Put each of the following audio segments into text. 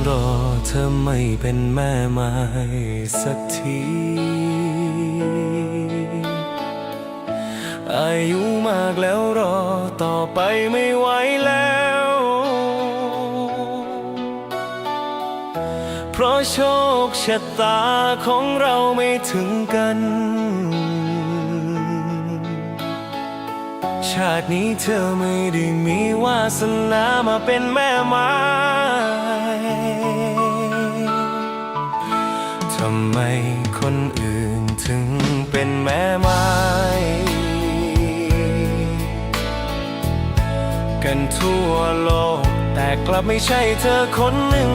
รอเธอไม่เป็นแม่ไม้สักทีอายุมากแล้วรอต่อไปไม่ไหวแล้วเพราะโชคชะตาของเราไม่ถึงกันชาตินี้เธอไม่ได้มีวาสนามาเป็นแม่ไม้ทำไมคนอื่นถึงเป็นแม่ไม้กันทั่วโลกแต่กลับไม่ใช่เธอคนหนึ่ง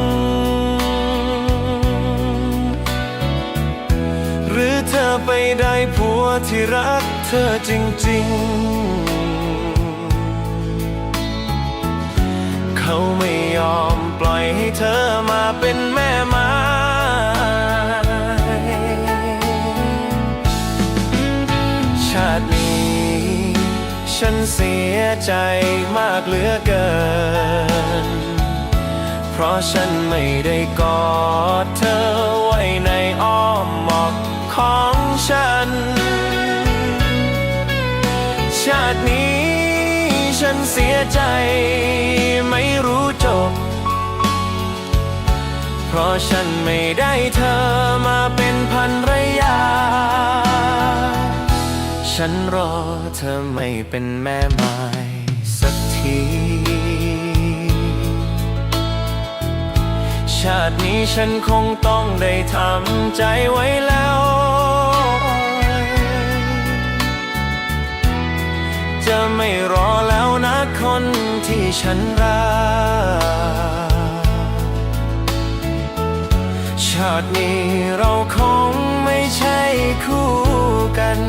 หรือเธอไปได้ผัวที่รักเธอจริงๆเขาไม่ยอมปล่อยให้เธอมาเป็นแม่ไม้ชาตินี้ฉันเสียใจมากเหลือเกินเพราะฉันไม่ได้กอดเธอไว้ในอ้อมอกของฉันชาตินี้ฉันเสียใจไม่รู้จบเพราะฉันไม่ได้เธอมาเป็นภรรยาฉันรอเธอไม่เป็นแม่ไม้สักทีชาตินี้ฉันคงต้องได้ทำใจไว้แล้วจะไม่รอแล้วนะคนที่ฉันรักชาตินี้เราคงไม่ใช่คู่กัน